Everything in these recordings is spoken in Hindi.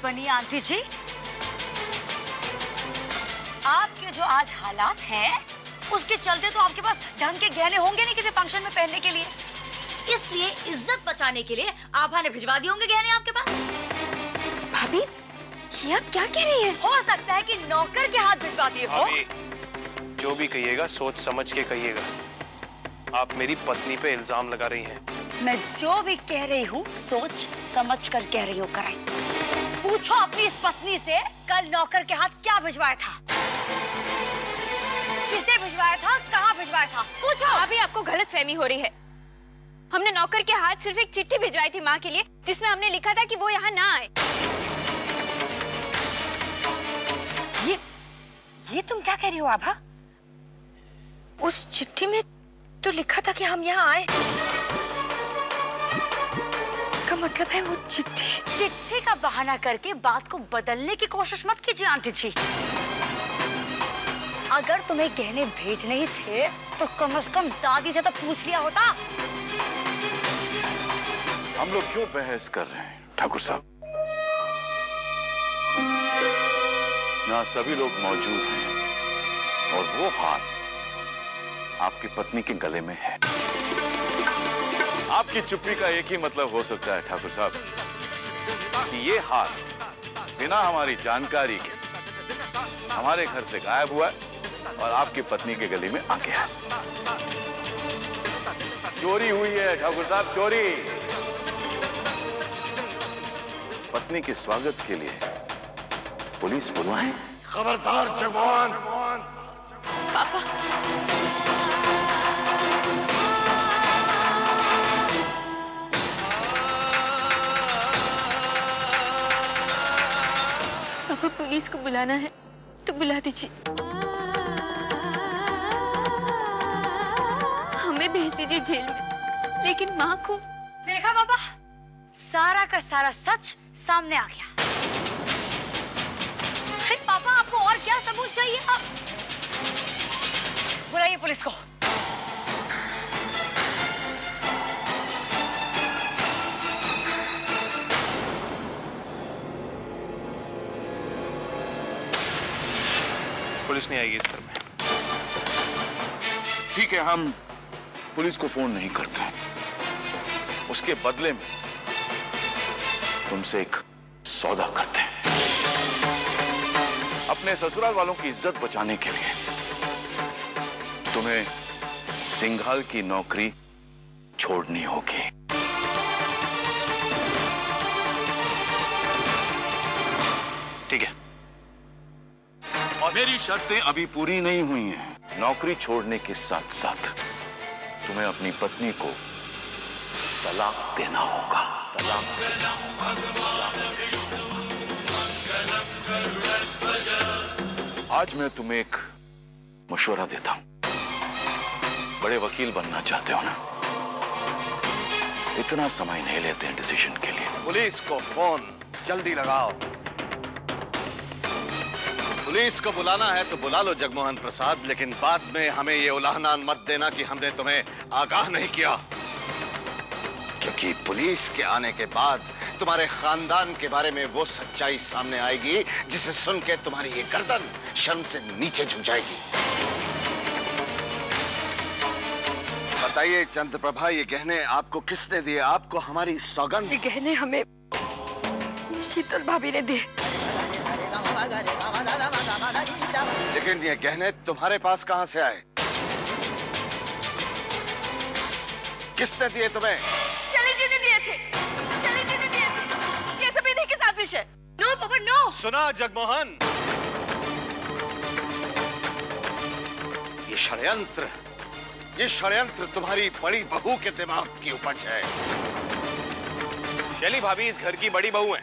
बनिए आंटी जी। आपके जो आज हालात हैं, उसके चलते तो आपके पास ढंग के गहने होंगे नहीं किसी फंक्शन में पहनने के लिए, इसलिए इज्जत बचाने के लिए आभा ने भिजवा दिए होंगे गहने आपके पास। भाभी, ये आप क्या कह रही हैं? हो सकता है कि नौकर के हाथ भिजवा दिए हो। जो भी कहिएगा सोच समझ के कहिएगा। आप मेरी पत्नी पे इल्जाम लगा रही हैं। मैं जो भी कह रही हूँ सोच समझ कर कह रही हूँ कराई। पूछो अपनी इस पत्नी से कल नौकर के हाथ क्या भिजवाया था, किसे भिजवाया था, कहाँ भिजवाया था, पूछो। अभी आपको गलतफहमी हो रही है। हमने नौकर के हाथ सिर्फ एक चिट्ठी भिजवाई थी माँ के लिए, जिसमें हमने लिखा था कि वो यहाँ ना आए। ये तुम क्या कह रही हो आभा? उस चिट्ठी में तो लिखा था कि हम यहाँ आए। इसका मतलब है वो चिट्ठी का बहाना करके बात को बदलने की कोशिश मत कीजिए आंटी जी। अगर तुम्हें गहने भेजने ही थे तो कम से कम दादी से तो पूछ लिया होता। हम लोग क्यों बहस कर रहे हैं ठाकुर साहब? यहाँ सभी लोग मौजूद हैं और वो हाथ आपकी पत्नी के गले में है। आपकी चुप्पी का एक ही मतलब हो सकता है ठाकुर साहब, कि ये हाथ बिना हमारी जानकारी के हमारे घर से गायब हुआ है और आपकी पत्नी के गले में आ गया है। चोरी हुई है ठाकुर साहब, चोरी। पत्नी के स्वागत के लिए पुलिस बुलवाएं। खबरदार जवान। पापा, पापा पुलिस को बुलाना है तो बुला दीजिए। हमें भेज दीजिए जेल में, लेकिन माँ को। देखा पापा, सारा का सारा सच सामने आ गया। अरे पापा, आपको और क्या सबूत चाहिए? आप बुलाइए पुलिस को। पुलिस नहीं आएगी इस घर में। ठीक है, हम पुलिस को फोन नहीं करते। उसके बदले में तुमसे एक सौदा करते हैं। अपने ससुराल वालों की इज्जत बचाने के लिए तुम्हें सिंघाल की नौकरी छोड़नी होगी। ठीक है, और मेरी शर्तें अभी पूरी नहीं हुई हैं। नौकरी छोड़ने के साथ साथ तुम्हें अपनी पत्नी को तलाक देना होगा। तलाक देना होगा। आज मैं तुम्हें एक मशवरा देता हूं। बड़े वकील बनना चाहते हो ना? इतना समय नहीं लेते हैं डिसीजन के लिए। पुलिस को फोन जल्दी लगाओ। पुलिस को बुलाना है तो बुला लो जगमोहन प्रसाद, लेकिन बाद में हमें ये उलाहना मत देना कि हमने तुम्हें आगाह नहीं किया, क्योंकि पुलिस के आने के बाद तुम्हारे खानदान के बारे में वो सच्चाई सामने आएगी जिसे सुन के तुम्हारी ये गर्दन शर्म से नीचे झुक जाएगी। बताइए चंद्रप्रभा, ये गहने आपको किसने दिए? आपको हमारी सौगंध। ये गहने हमें शीतल भाभी ने दिए। लेकिन ये गहने तुम्हारे पास कहां से आए? किसने दिए तुम्हें? शैली जी ने दिए थे। शैली जी ने दिए थे। ये सब इन्हीं की साजिश है। नो पापा नो। सुना जगमोहन, ये षड्यंत्र तुम्हारी बड़ी बहू के दिमाग की उपज है। शैली भाभी इस घर की बड़ी बहू है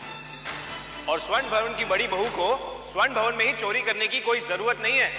और स्वर्ण भवन की बड़ी बहू को स्वर्ण भवन में ही चोरी करने की कोई जरूरत नहीं है।